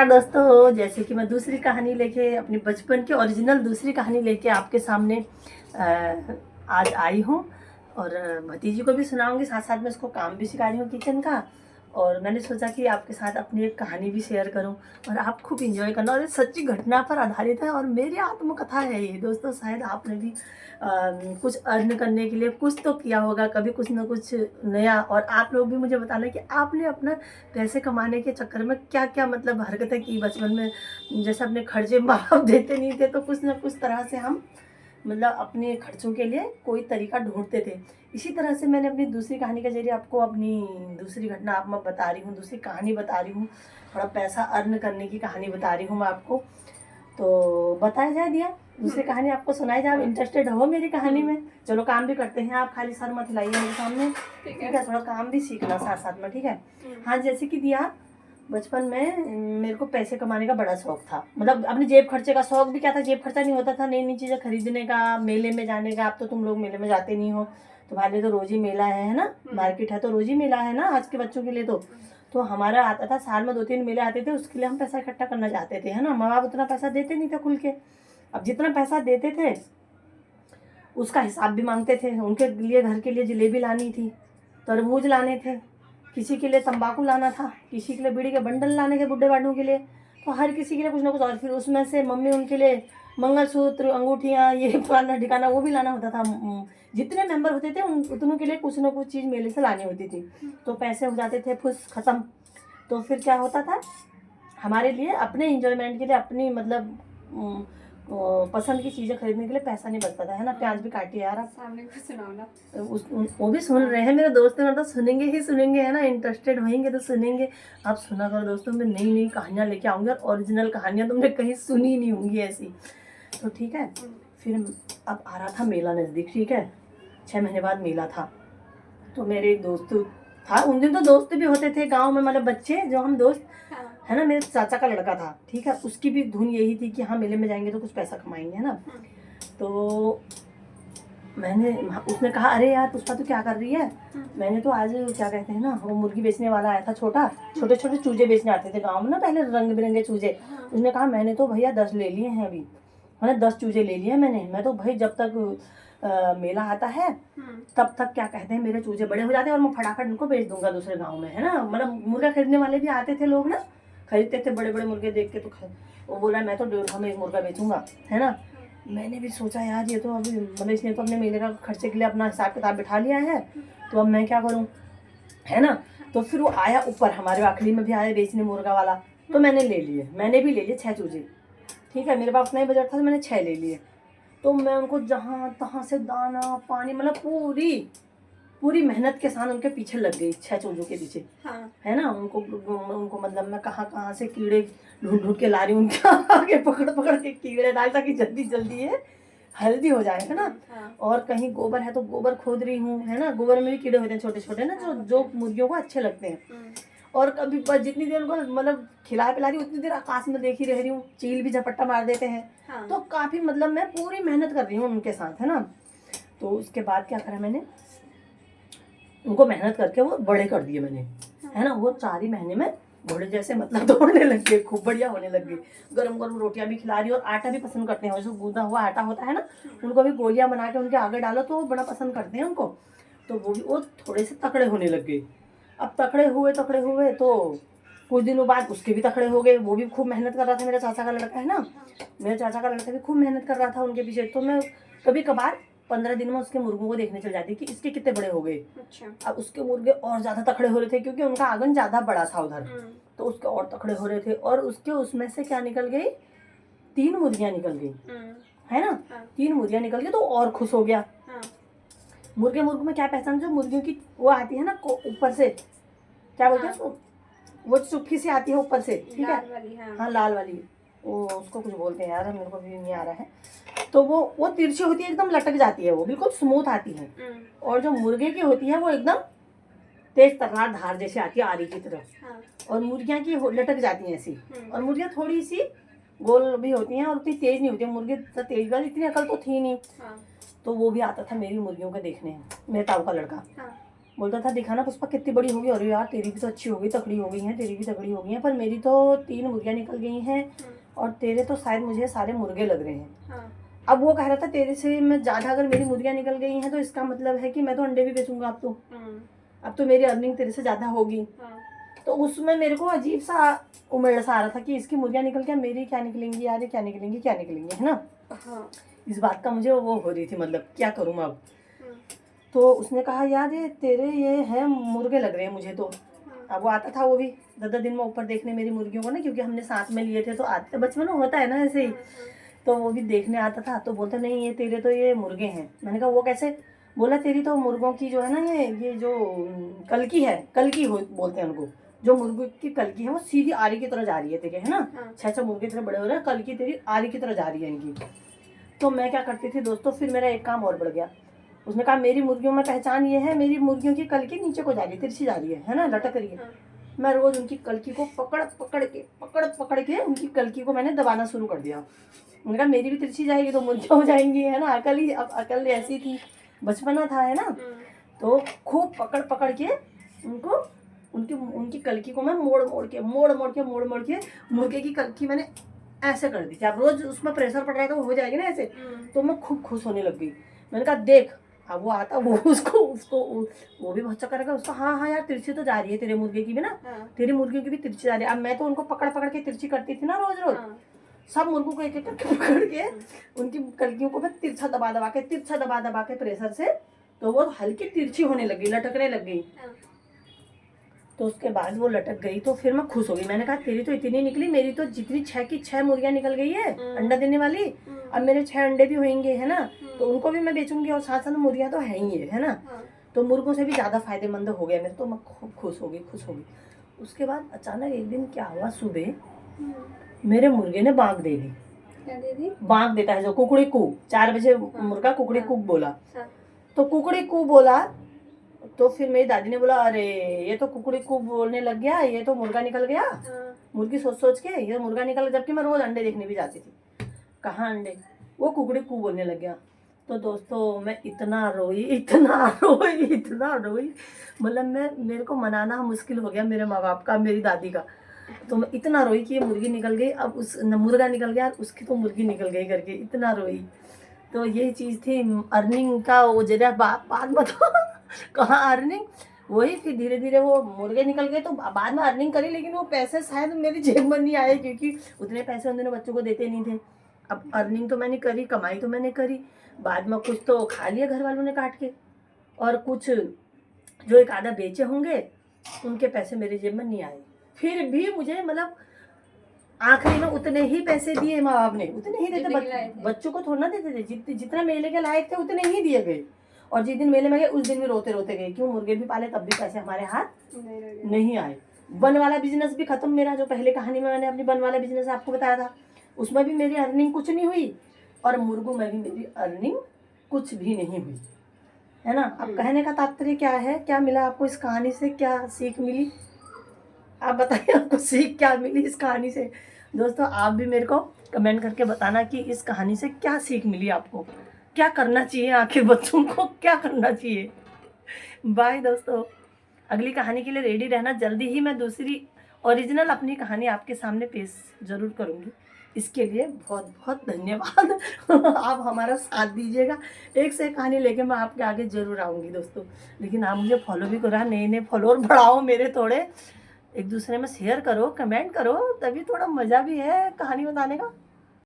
दोस्तों, जैसे कि मैं दूसरी कहानी लेके अपनी बचपन की ओरिजिनल दूसरी कहानी लेके आपके सामने आज आई हूँ। और भतीजी को भी सुनाऊंगी, साथ साथ में उसको काम भी सिखा रही हूँ किचन का। और मैंने सोचा कि आपके साथ अपनी एक कहानी भी शेयर करूं और आप खूब इंजॉय करना। और ये सच्ची घटना पर आधारित है और मेरी आत्मकथा है ये दोस्तों। शायद आपने भी कुछ अर्न करने के लिए कुछ तो किया होगा कभी, कुछ ना कुछ नया। और आप लोग भी मुझे बताना कि आपने अपना पैसे कमाने के चक्कर में क्या क्या मतलब हरकतें की बचपन में। जैसे अपने खर्चे माँ बाप देते नहीं थे तो कुछ ना कुछ तरह से हम मतलब अपने खर्चों के लिए कोई तरीका ढूंढते थे। इसी तरह से मैंने अपनी दूसरी कहानी के जरिए आपको अपनी दूसरी घटना आप मैं बता रही हूँ, दूसरी कहानी बता रही हूँ। थोड़ा पैसा अर्न करने की कहानी बता रही हूँ मैं आपको। तो बताया जाए दिया, दूसरी कहानी आपको सुनाई जाए। इंटरेस्टेड हो मेरी कहानी में? चलो काम भी करते हैं, आप खाली सर मत हिलाइए मेरे सामने, ठीक है? थोड़ा काम भी सीखना साथ साथ में, ठीक है? हाँ, जैसे कि दिया बचपन में मेरे को पैसे कमाने का बड़ा शौक था। मतलब अपने जेब खर्चे का शौक भी क्या था, जेब खर्चा नहीं होता था नई नई चीज़ें खरीदने का, मेले में जाने का। अब तो तुम लोग मेले में जाते नहीं हो, तुम्हारे लिए तो रोज ही मेला है ना, मार्केट है तो रोज ही मेला है ना आज के बच्चों के लिए। तो हमारा आता था साल में 2-3 मेले आते थे, उसके लिए हम पैसा इकट्ठा करना चाहते थे, है ना। माँ बाप उतना पैसा देते नहीं थे खुल के। अब जितना पैसा देते थे उसका हिसाब भी मांगते थे। उनके लिए घर के लिए जलेबी लानी थी, तरबूज लाने थे, किसी के लिए तंबाकू लाना था, किसी के लिए बीड़ी के बंडल लाने थे बुढ़े बाडों के लिए। तो हर किसी के लिए कुछ ना कुछ। और फिर उसमें से मम्मी उनके लिए मंगलसूत्र, अंगूठियाँ, ये फलाना ठिकाना वो भी लाना होता था। जितने मेंबर होते थे उन उतनों के लिए कुछ ना कुछ चीज़ मेले से लानी होती थी। तो पैसे हो जाते थे फुस ख़त्म। तो फिर क्या होता था, हमारे लिए अपने इंजॉयमेंट के लिए, अपनी मतलब पसंद की चीज़ें खरीदने के लिए पैसा नहीं बचता था, है ना। प्याज भी काटिए यार, आप सामने कुछ सुनाओ ना। वो भी सुन रहे हैं मेरे दोस्त, मतलब सुनेंगे ही सुनेंगे, है ना। इंटरेस्टेड होंगे तो सुनेंगे। आप सुना करो दोस्तों, मैं नई नई कहानियाँ लेके आऊँगी और ओरिजिनल कहानियाँ तुमने कहीं सुनी नहीं होंगी ऐसी। तो ठीक है, फिर अब आ रहा था मेला नज़दीक, ठीक है। 6 महीने बाद मेला था। तो मेरे एक दोस्त था, उन दिन तो दोस्त भी होते थे गाँव में, मतलब बच्चे जो हम दोस्त, है ना। मेरे चाचा का लड़का था, ठीक है। उसकी भी धुन यही थी कि हाँ मेले में जाएंगे तो कुछ पैसा कमाएंगे, है ना। तो उसने कहा अरे यार पुष्पा तू क्या कर रही है? मैंने तो आज क्या कहते हैं ना, वो मुर्गी बेचने वाला आया था, छोटे छोटे चूजे बेचने आते थे गाँव में ना पहले, रंग बिरंगे चूजे। उसने कहा मैंने तो भैया 10 ले लिए हैं अभी, मैंने 10 चूजे ले लिए मैंने। मैं तो भाई जब तक मेला आता है तब तक क्या कहते हैं मेरे चूजे बड़े हो जाते हैं और मैं फटाफट उनको बेच दूंगा दूसरे गाँव में, है ना। मतलब मुर्गा खरीदने वाले भी आते थे लोग ना, खरीदते थे बड़े बड़े मुर्गे देख के। तो वो बोला मैं तो 1.5 में एक मुर्गा बेचूंगा, है ना। मैंने भी सोचा यार ये तो अभी मतलब इसने तो अपने मेले का खर्चे के लिए अपना हिसाब किताब बिठा लिया है, तो अब मैं क्या करूं, है ना। तो फिर वो आया ऊपर, हमारे आखिरी में भी आया बेचने मुर्गा वाला। तो मैंने ले लिए, मैंने भी ले लिए 6 चूजे, ठीक है। मेरे पास नहीं बजट था तो मैंने 6 ले लिए। तो मैं उनको जहाँ तहाँ से दाना पानी, मतलब पूरी मेहनत के साथ उनके पीछे लग गई, 6 चूजों के पीछे, हाँ। है ना। उनको मतलब मैं कहाँ से कीड़े ढूंढ ढूंढ के ला रही हूँ, उनके आगे पकड़ के कीड़े डाल, ताकि जल्दी जल्दी ये हेल्दी हो जाए, है ना। हाँ। और कहीं गोबर है तो गोबर खोद रही हूँ, है ना। गोबर में भी कीड़े होते हैं छोटे छोटे ना, जो मुर्गियों को अच्छे लगते हैं। और कभी जितनी देर उनको मतलब खिला पिला रही हूँ उतनी देर आकाश में देख ही रह रही हूँ, चील भी झपट्टा मार देते हैं। हाँ। तो काफ़ी मतलब मैं पूरी मेहनत कर रही हूँ उनके साथ, है ना। तो उसके बाद क्या करा मैंने, उनको मेहनत करके वो बड़े कर दिए मैंने, है ना। वो 4 ही महीने में घोड़े जैसे मतलब दौड़ने लग गए, खूब बढ़िया होने लग गए। गरम गरम रोटियां भी खिला रही और आटा भी पसंद करते हैं, जो गूंदा हुआ आटा होता है ना, उनको भी गोलियां बना के उनके आगे डालो तो वो बड़ा पसंद करते हैं उनको। तो वो थोड़े से तकड़े होने लग गए। अब तकड़े हुए तो कुछ दिनों बाद उसके भी तकड़े हो गए। वो भी खूब मेहनत कर रहा था, मेरा चाचा का लड़का है ना, मेरे चाचा का लड़का भी खूब मेहनत कर रहा था उनके पीछे। तो मैं कभी कभार 15 दिन में उसके मुर्गों को देखने चल जाती कि इसके कितने बड़े हो गए। अच्छा। अब उसके मुर्गे और ज़्यादा तकड़े हो रहे थे क्योंकि उनका आंगन ज़्यादा बड़ा था उधर, तो उसके और तकड़े हो रहे थे। और उसके उसमें से क्या निकल गई, 3 मुर्गियाँ निकल गई, है ना। 3 मुर्गियाँ निकल गई तो और खुश हो गया। मुर्गे में क्या पहचान, जो मुर्गियों की वो आती है ना ऊपर से, क्या बोलते हैं उसको, वो चुपकी से आती है ऊपर से, ठीक है। हाँ लाल वाली, वो उसको कुछ बोलते हैं यार, मेरे को भी नहीं आ रहा है। तो वो तिरछी होती है, एकदम लटक जाती है, वो बिल्कुल स्मूथ आती है। और जो मुर्गे की होती है वो एकदम तेज तर्रार धार जैसे आती है आरी की तरफ। हाँ। और मुर्गियाँ की लटक जाती हैं ऐसी। और मुर्गियाँ थोड़ी सी गोल भी होती हैं और उतनी तेज नहीं होती है। मुर्गे तो तेज वाली, इतनी अकल तो थी नहीं। हाँ। तो वो भी आता था मेरी मुर्गियों को देखने, मेरे ताऊ का लड़का। हाँ। बोलता था दिखाना पुष्पा कितनी बड़ी होगी, अरे यार तेरी भी तो अच्छी हो गई, तकड़ी हो गई है, तेरी भी तकड़ी हो गई है, पर मेरी तो 3 मुर्गियाँ निकल गई हैं और तेरे तो शायद मुझे सारे मुर्गे लग रहे हैं। अब वो कह रहा था तेरे से मैं ज़्यादा अगर मेरी मुर्गियाँ निकल गई हैं तो इसका मतलब है कि मैं तो अंडे भी बेचूंगा अब तो मेरी अर्निंग तेरे से ज़्यादा होगी। तो उसमें मेरे को अजीब सा उमड़ सा आ रहा था कि इसकी मुर्गियाँ निकल के मेरी क्या निकलेंगी यार, क्या निकलेंगी क्या निकलेंगी, है ना। इस बात का मुझे वो हो रही थी, मतलब क्या करूँ मैं अब। तो उसने कहा यार ये तेरे ये है मुर्गे लग रहे हैं मुझे तो। अब वो आता था वो भी 10 दिन में ऊपर देखने मेरी मुर्गियों को ना, क्योंकि हमने साथ में लिए थे तो आते बचपन में होता है ना ऐसे ही। तो वो भी देखने आता था तो बोलता नहीं ये तेरे तो ये मुर्गे हैं। मैंने कहा वो कैसे? बोला तेरी तो मुर्गों की जो है ना ये जो कलकी है, कलकी हो बोलते हैं उनको, जो मुर्गे की कलकी है वो सीधी आरी की तरह जा रही है तेरे, है ना। 6 मुर्गे इतने बड़े हो रहे हैं, कलकी तेरी आरी की तरह जा रही है इनकी। तो मैं क्या करती थी दोस्तों, फिर मेरा एक काम और बढ़ गया। उसने कहा मेरी मुर्गियों में पहचान ये है, मेरी मुर्गियों की कलकी नीचे को जा रही है, तिरछी जा रही है ना, लटक रही है। मैं रोज उनकी कलकी को पकड़ पकड़ के उनकी कलकी को मैंने दबाना शुरू कर दिया। मैंने कहा मेरी भी तिरछी जाएगी तो मुर्गियाँ हो जाएंगी, है ना। अकल ही, अब अकल ऐसी थी, बचपना था, है ना। तो खूब पकड़ के उनको उनकी कलकी को मैं मोड़ मोड़ के मुर्गे की कलकी मैंने ऐसे कर दी थी। अब रोज उसमें प्रेशर पड़ रहा था, वो हो जाएगी ना ऐसे। तो मैं खूब खुश होने लग गई। मैंने कहा देख, अब वो आता वो उसको वो भी बहुत चक्कर करेगा उसको। हाँ यार तिरछी तो जा रही है तेरे मुर्गे की भी ना, तेरी मुर्गियों की भी तिरछी जा रही है। अब मैं तो उनको पकड़ के तिरछी करती थी ना रोज सब मुर्गों को एक एक करके पकड़ के उनकी कलकियों को मैं तिरछा दबा के प्रेशर से, तो वो हल्की तिरछी होने लगी, लटकने लग गई। तो उसके बाद वो लटक गई तो फिर मैं खुश हो गई। मैंने कहा तेरी तो इतनी निकली, मेरी तो जितनी 6 की 6 मुर्गियाँ निकल गई है अंडा देने वाली। अब मेरे 6 अंडे भी होंगे, है ना, तो उनको भी मैं बेचूंगी और साथ साथ मुर्गियाँ तो है ही है ना। तो मुर्गों से भी ज़्यादा फायदेमंद हो गया मेरे। तो मैं खूब खुश हो गई। उसके बाद अचानक एक दिन क्या हुआ, सुबह मेरे मुर्गे ने बांग दे दी। क्या दे दी? बांग देता है जो कुकड़ी कू, 4 बजे मुर्गा कुकड़ी कू बोला। तो कुकड़ी कू बोला तो फिर मेरी दादी ने बोला अरे ये तो कुकड़ी को बोलने लग गया, ये तो मुर्गा निकल गया। मुर्गी सोच के ये मुर्गा निकल, जबकि मैं रोज अंडे देखने भी जाती थी। कहाँ अंडे, वो कुकड़ी को बोलने लग गया। तो दोस्तों मैं इतना रोई, मतलब मेरे को मनाना मुश्किल हो गया मेरे माँ बाप का, मेरी दादी का। तो मैं इतना रोई कि ये मुर्गी निकल गई, अब उस मुर्गा निकल गया, उसकी तो मुर्गी निकल गई करके इतना रोई। तो यही चीज़ थी अर्निंग का। वो जरा बात बताओ कहाँ अर्निंग, वही फिर धीरे धीरे वो मुर्गे निकल गए तो बाद में अर्निंग करी, लेकिन वो पैसे शायद मेरी जेब में नहीं आए, क्योंकि उतने पैसे उन दिनों बच्चों को देते नहीं थे। अब अर्निंग तो मैंने करी, कमाई तो मैंने करी, बाद में कुछ तो खा लिया घर वालों ने काट के, और कुछ जो एक आधा बेचे होंगे उनके पैसे मेरी जेब में नहीं आए। फिर भी मुझे मतलब आखिरी में उतने ही पैसे दिए माँ बाप ने, उतने ही देते, बच्चों को थोड़ा ना देते थे, जितना मेले के लायक थे उतने ही दिए गए। और जिस दिन मेले में गए उस दिन भी रोते गए, क्यों मुर्गे भी पाले तब भी पैसे हमारे हाथ नहीं आए। बन वाला बिजनेस भी खत्म मेरा, जो पहले कहानी में मैंने अपनी बन वाला बिजनेस आपको बताया था, उसमें भी मेरी अर्निंग कुछ नहीं हुई, और मुर्गों में भी मेरी अर्निंग कुछ भी नहीं हुई, है ना। अब कहने का तात्पर्य क्या है, क्या मिला आपको इस कहानी से, क्या सीख मिली, आप बताइए आपको सीख क्या मिली इस कहानी से। दोस्तों आप भी मेरे को कमेंट करके बताना कि इस कहानी से क्या सीख मिली आपको, क्या करना चाहिए, आखिर बच्चों को क्या करना चाहिए। बाय दोस्तों, अगली कहानी के लिए रेडी रहना। जल्दी ही मैं दूसरी ओरिजिनल अपनी कहानी आपके सामने पेश ज़रूर करूँगी। इसके लिए बहुत बहुत धन्यवाद आप हमारा साथ दीजिएगा, एक से एक कहानी लेके मैं आपके आगे ज़रूर आऊँगी दोस्तों। लेकिन आप मुझे फॉलो भी करो, नए फॉलोअर बढ़ाओ मेरे, थोड़े एक दूसरे में शेयर करो, कमेंट करो, तभी थोड़ा मज़ा भी है कहानी बताने का।